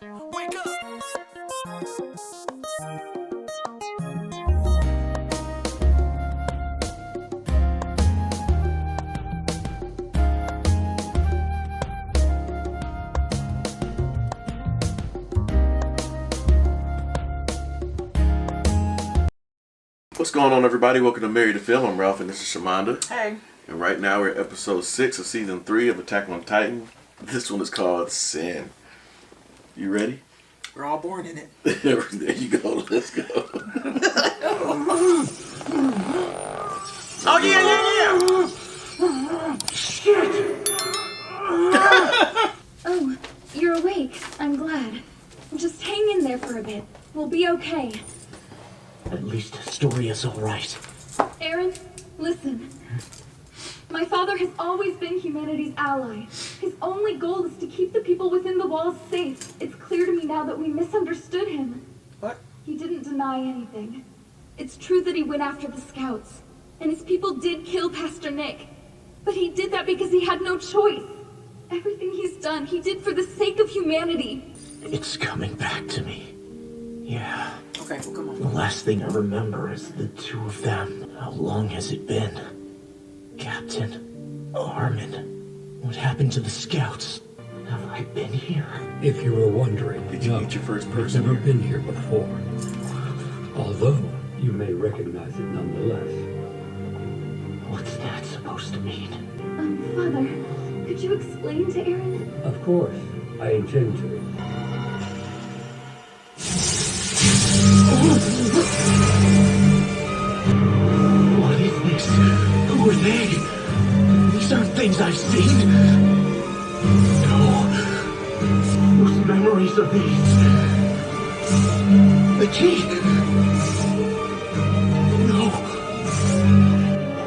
Wake up! What's going on, everybody? Welcome to Married to Film. I'm Ralph and this is Shamanda. Hey. And right now we're at episode 6 of season 3 of Attack on Titan. This one is called Sin. You ready? We're all born in it. There you go. Let's go. Oh, yeah. Oh, you're awake. I'm glad. Just hang in there for a bit. We'll be okay. At least Astoria's all right. Aaron, listen. My father has always been humanity's ally. His only goal is to keep the people within the walls safe. It's clear to me now that we misunderstood him. What? He didn't deny anything. It's true that he went after the scouts, and his people did kill Pastor Nick. But he did that because he had no choice. Everything he's done, he did for the sake of humanity. It's coming back to me. Yeah. Okay, well, come on. The last thing I remember is the two of them. How long has it been? Captain, Armin, what happened to the scouts? Have I been here? If you were wondering, Did you no, meet your first you've person never here? been here before. Although, you may recognize it nonetheless. What's that supposed to mean? Father, could you explain to Aaron? Of course, I intend to. What is this? Who are they? These aren't things I've seen. No. Whose memories are these? The key. No.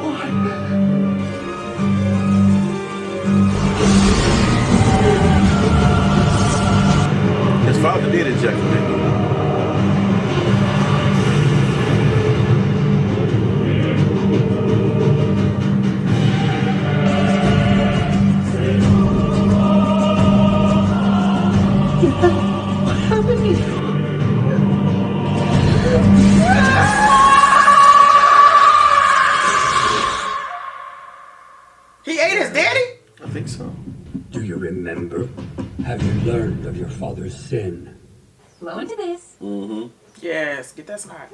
What? His father did eject him, didn't he? What happened to you? He ate his daddy? I think so. Do you remember? Have you learned of your father's sin? Blow into this. Mm-hmm. Yes, get that spot.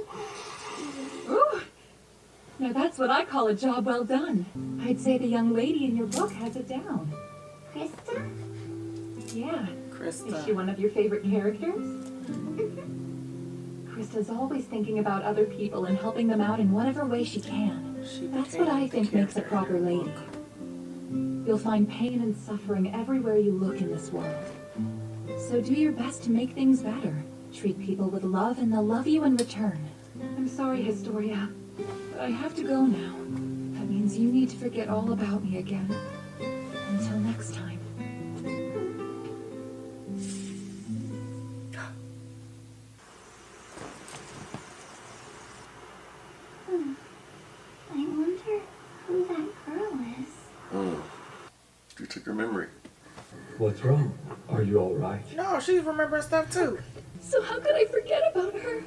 Ooh. Now that's what I call a job well done. I'd say the young lady in your book has it down. Krista? Yeah. Is she Krista. one of your favorite characters? Krista's always thinking about other people and helping them out in whatever way she can. That's what I think makes a proper lady. You'll find pain and suffering everywhere you look in this world. So do your best to make things better. Treat people with love and they'll love you in return. I'm sorry, Historia, but I have to go now. That means you need to forget all about me again. Until next time. I wonder who that girl is. You took her memory. What's wrong? Are you all right? No, she's remembering stuff too. So how could I forget about her?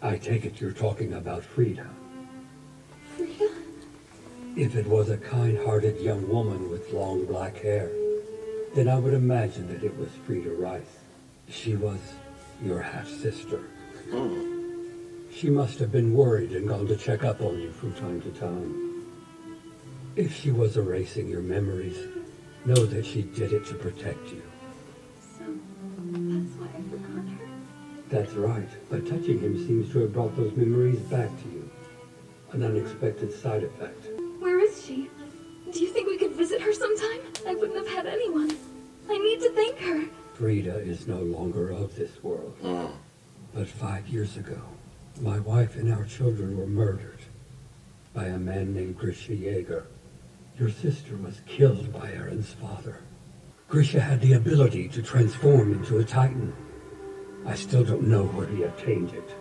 I take it you're talking about Frieda. Frieda? If it was a kind-hearted young woman with long black hair, then I would imagine that it was Frieda Reiss. She was your half-sister. She must have been worried and gone to check up on you from time to time. If she was erasing your memories, know that she did it to protect you. So, that's why I forgot her? That's right, but touching him seems to have brought those memories back to you. An unexpected side effect. Where is she? Do you think we could visit her sometime? I wouldn't have had anyone. I need to thank her. Frieda is no longer of this world. But 5 years ago, my wife and our children were murdered by a man named Grisha Yeager. Your sister was killed by Aaron's father. Grisha had the ability to transform into a Titan. I still don't know where he obtained it.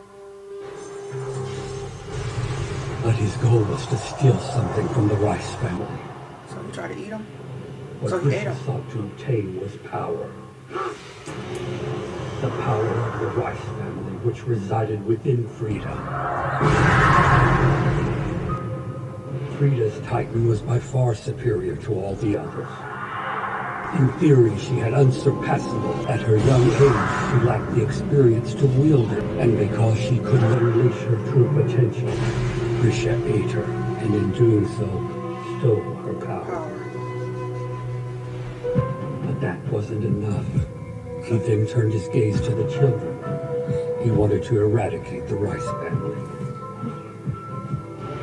But his goal was to steal something from the Reiss family. So you try to eat him? What So he ate Grisha him. sought to obtain was power. power of the Reiss family, which resided within Frieda. Frieda's Titan was by far superior to all the others. In theory, she had unsurpassable. At her young age, she lacked the experience to wield it, and because she couldn't unleash her true potential, Grisha ate her, and in doing so, stole her power. But that wasn't enough. He then turned his gaze to the children. He wanted to eradicate the Reiss family.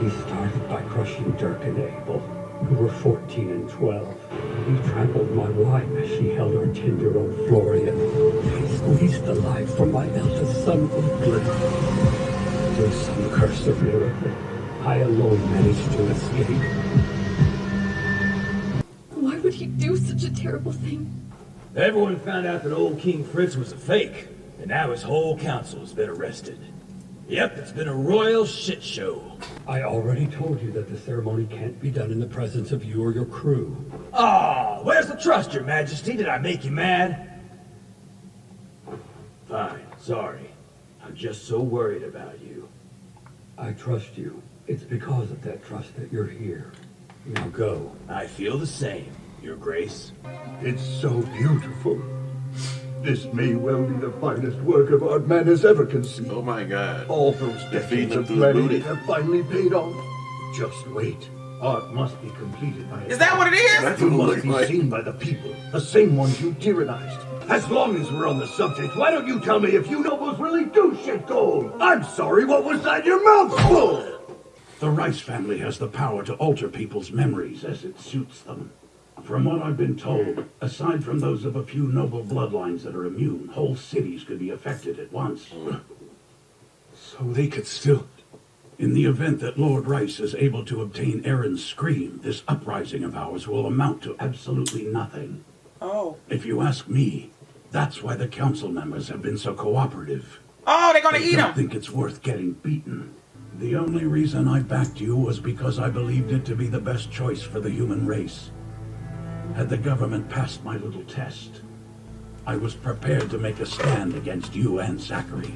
He started by crushing Dirk and Abel, who were 14 and 12. He trampled my wife as she held our 10-year-old Florian. He squeezed the life from my eldest son, Oakland. Through some curse of miracle, I alone managed to escape. Why would he do such a terrible thing? Everyone found out that old King Fritz was a fake, and now his whole council's been arrested. Yep, it's been a royal shit show. I already told you that the ceremony can't be done in the presence of you or your crew. Ah, where's the trust, Your Majesty? Did I make you mad? Fine, sorry. I'm just so worried about you. I trust you. It's because of that trust that you're here. Now go. I feel the same, Your Grace. It's so beautiful. This may well be the finest work of art man has ever conceived. Oh my God. All those They're feeding decades him of through his booty. planning have finally paid off. Just wait. Art must be completed by Is that what it is? That's It what it must looks be like. seen by the people, the same ones you tyrannized. As long as we're on the subject, why don't you tell me if you nobles really do shit gold? I'm sorry, what was that? Your mouth full! The Reiss family has the power to alter people's memories as it suits them. From what I've been told, aside from those of a few noble bloodlines that are immune, whole cities could be affected at once. So they could still... In the event that Lord Reiss is able to obtain Aaron's scream, this uprising of ours will amount to absolutely nothing. Oh. If you ask me, that's why the council members have been so cooperative. Oh, they're gonna I eat don't him. think it's worth getting beaten. The only reason I backed you was because I believed it to be the best choice for the human race. Had the government passed my little test, I was prepared to make a stand against you and Zachary.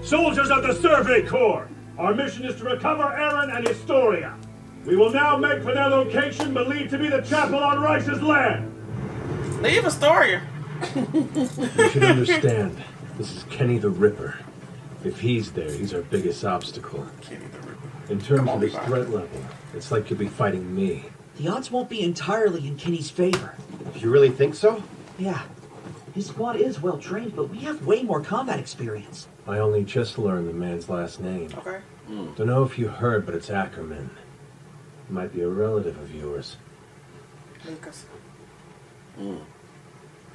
Soldiers of the Survey Corps, our mission is to recover Aaron and Historia. We will now make for their location believed to be the chapel on Reiss's land. Leave Astoria. You should understand, this is Kenny the Ripper. If he's there, he's our biggest obstacle. Kenny the Ripper. In terms of his threat level, it's like you'll be fighting me. The odds won't be entirely in Kenny's favor. You really think so? Yeah. His squad is well trained, but we have way more combat experience. I only just learned the man's last name. Okay. Don't know if you heard, but it's Ackerman. He might be a relative of yours. Lucas.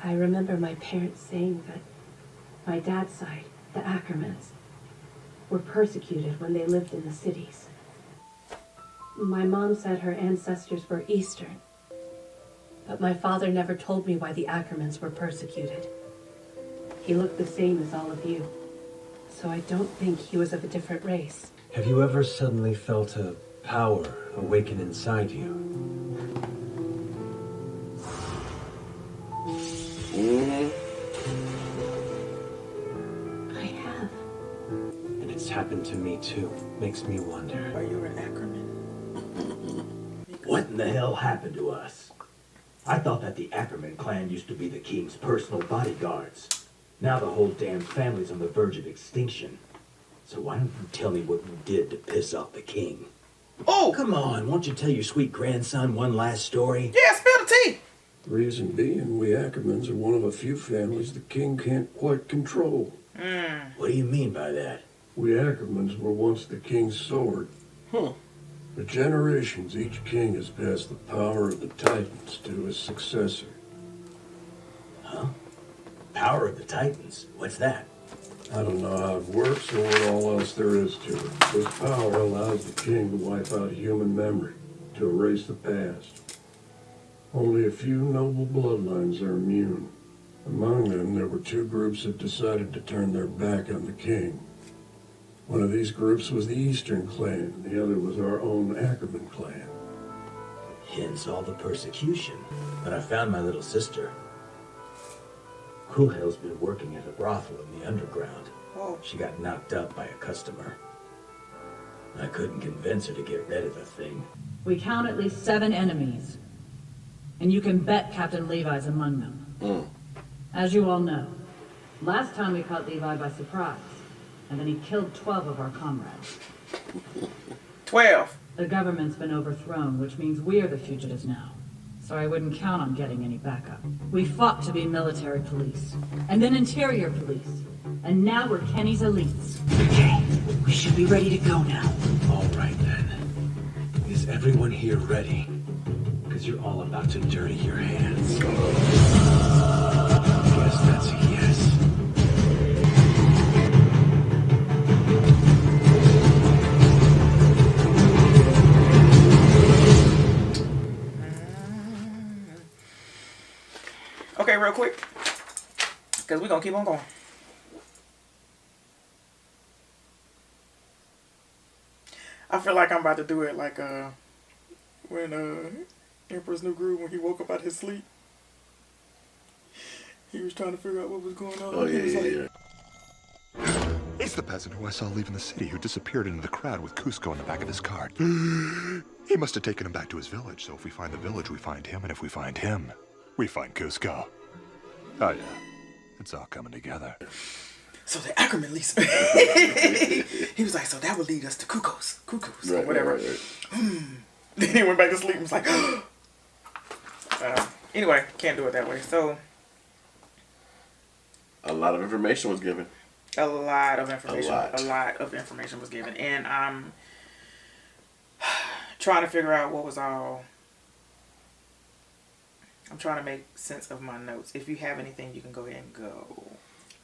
I remember my parents saying that my dad's side, the Ackermans, were persecuted when they lived in the cities. My mom said her ancestors were Eastern, but my father never told me why the Ackermans were persecuted. He looked the same as all of you, so I don't think he was of a different race. Have you ever suddenly felt a power awaken inside you? I have. And it's happened to me too. Makes me wonder. Are you an Ackerman? What in the hell happened to us? I thought that the Ackerman clan used to be the king's personal bodyguards. Now the whole damn family's on the verge of extinction. So why don't you tell me what you did to piss off the king? Oh! Come on, won't you tell your sweet grandson one last story? Yeah, spill the tea! Reason being, we Ackermans are one of a few families the king can't quite control. What do you mean by that? We Ackermans were once the king's sword. For generations, each king has passed the power of the Titans to his successor. Huh? Power of the Titans? What's that? I don't know how it works or what all else there is to it. This power allows the king to wipe out human memory, to erase the past. Only a few noble bloodlines are immune. Among them, there were two groups that decided to turn their back on the king. One of these groups was the Eastern clan, and the other was our own Ackerman clan. Hence all the persecution. But I found my little sister. Kruhel's been working at a brothel in the underground. Oh. She got knocked up by a customer. I couldn't convince her to get rid of the thing. We count at least 7 enemies. And you can bet Captain Levi's among them. As you all know, last time we caught Levi by surprise, and then he killed 12 of our comrades. 12. The government's been overthrown, which means we're the fugitives now. So I wouldn't count on getting any backup. We fought to be military police, and then interior police, and now we're Kenny's elites. Okay, we should be ready to go now. All right then. Is everyone here ready? Because you're all about to dirty your hands. Guess that's a yes. Okay, real quick. Because we're going to keep on going. I feel like I'm about to do it like when Emperor's New Groove, when he woke up out of his sleep. He was trying to figure out what was going on. Oh, yeah. It's the peasant who I saw leaving the city who disappeared into the crowd with Cusco in the back of his cart. He must have taken him back to his village, so if we find the village, we find him, and if we find him, we find Cusco. Oh, yeah. It's all coming together. So the Ackerman leads. He was like, so that would lead us to Cuckoo's, or whatever. Right. Then he went back to sleep and was like, anyway, can't do it that way. So a lot of information was given. A lot of information was given. And I'm trying to figure out what was all. I'm trying to make sense of my notes. If you have anything, you can go ahead and go.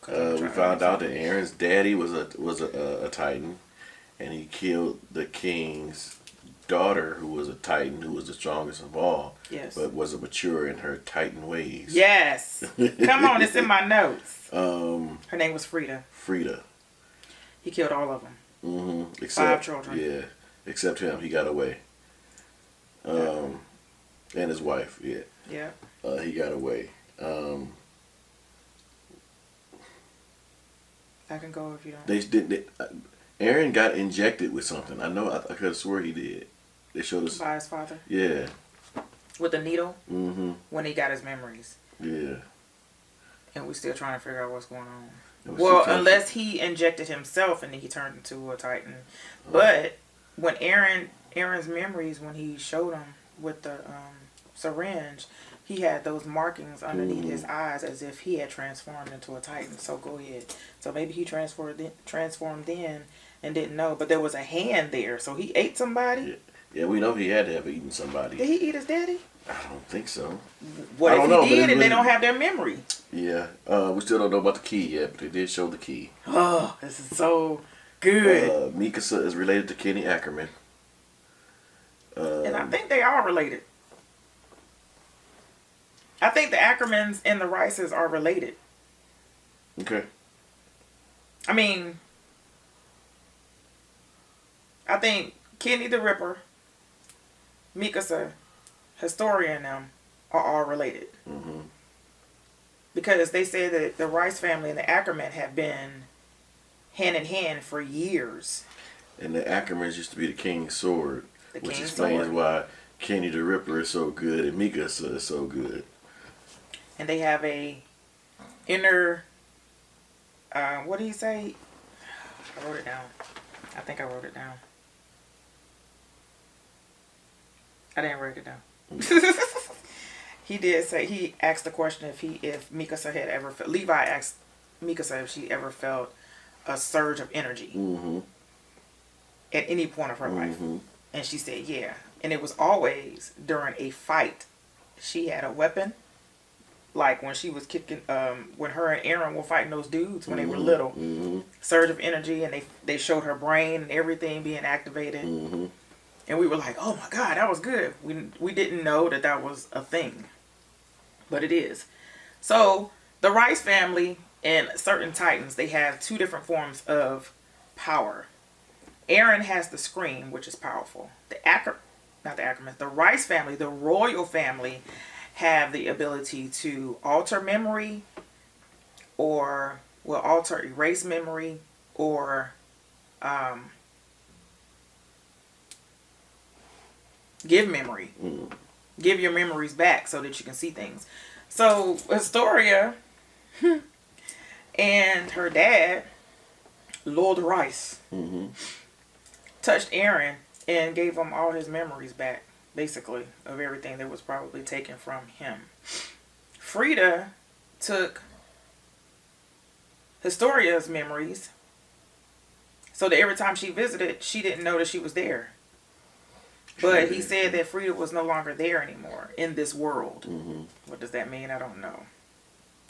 We found out that Aaron's daddy was a Titan, and he killed the king's daughter, who was a Titan, who was the strongest of all. Yes. But wasn't mature in her Titan ways. Yes. Come on, it's in my notes. Her name was Frieda. Frieda. He killed all of them. Mm-hmm. 5 children. Yeah. Except him. He got away. And his wife. Yeah. Yeah. He got away. I can go if you don't. They did. Aaron got injected with something. I know. I could have swore he did. They showed us by his father. Yeah. With a needle. Mm-hmm. When he got his memories. Yeah. And we're still trying to figure out what's going on. Well, unless he injected himself and then he turned into a Titan. But when Aaron's memories, when he showed him with the syringe, he had those markings underneath his eyes as if he had transformed into a Titan. So go ahead. So maybe he transformed in and didn't know. But there was a hand there. So he ate somebody. Yeah, we know he had to have eaten somebody. Did he eat his daddy? I don't think so. What if he did and they don't have their memory? Yeah. We still don't know about the key yet, but they did show the key. Oh, this is so good. Mikasa is related to Kenny Ackerman. And I think they are related. I think the Ackermans and the Rices are related. Okay. I mean, I think Kenny the Ripper, Mikasa, Historia, and them are all related. Mm-hmm. Because they say that the Rice family and the Ackerman have been hand in hand for years. And the Ackermans used to be the King's Sword, which explains why Kenny the Ripper is so good and Mikasa is so good. And they have a inner, what did he say? I wrote it down. I think I wrote it down. I didn't write it down. He did say, he asked the question if Mikasa had ever felt, Levi asked Mikasa if she ever felt a surge of energy at any point of her life. And she said, yeah. And it was always during a fight. She had a weapon. Like when she was kicking, when her and Aaron were fighting those dudes when they were little. Surge of energy, and they showed her brain and everything being activated. And we were like, oh my God, that was good. We didn't know that was a thing. But it is. So the Rice family and certain Titans, they have 2 different forms of power. Aaron has the scream, which is powerful. The Rice family, the royal family, have the ability to alter memory or will alter, erase memory, or give memory. Give your memories back so that you can see things. So Astoria and her dad, Lord Reiss, touched Aaron and gave him all his memories back, basically, of everything that was probably taken from him. Frieda took Historia's memories so that every time she visited, she didn't know that she was there. But he said that Frieda was no longer there anymore in this world. What does that mean? I don't know.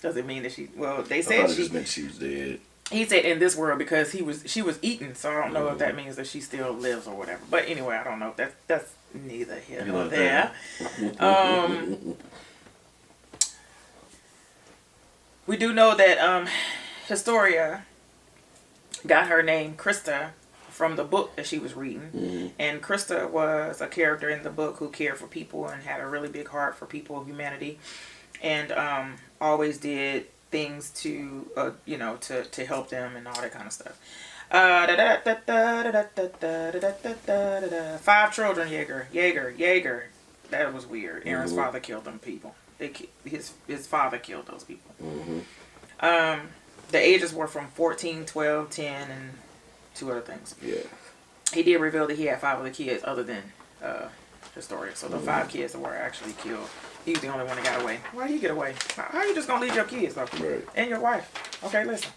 Does it mean that she... Well, they said it just meant she was dead. He said in this world because she was eaten, so I don't know if that means that she still lives or whatever. But anyway, I don't know. That's neither here nor there. We do know that Historia got her name Krista from the book that she was reading. And Krista was a character in the book who cared for people and had a really big heart for people of humanity, and always did things to to help them and all that kind of stuff. 5 children, Jaeger. That was weird. Aaron's father killed them people. His father killed those people. The ages were from 14, 12, 10, and 2 other things. He did reveal that he had 5 other kids other than Historia. So the 5 kids that were actually killed, he was the only one that got away. Why did he get away? How are you just gonna leave your kids though? And your wife? Okay, listen.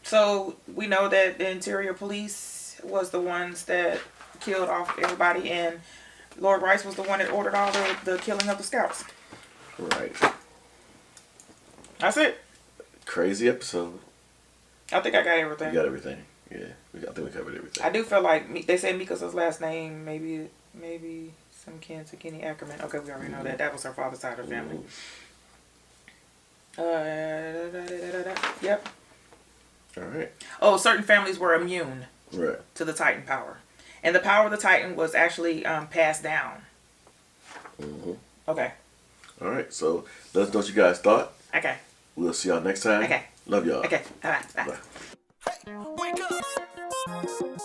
So we know that the interior police was the ones that killed off everybody, and Lord Reiss was the one that ordered all the killing of the scouts. Right. That's it. Crazy episode. I think I got everything. You got everything. Yeah, I think we covered everything. I do feel like they said Mikasa's last name, maybe some kin to Kenny Ackerman. Okay, we already know that. That was her father's side of the family. Yep. All right. Oh, certain families were immune to the Titan power, and the power of the Titan was actually passed down. Okay. All right. So let us know what you guys thought. Okay. We'll see y'all next time. Okay. Love y'all. Okay. All right. Bye. Bye. Wake up!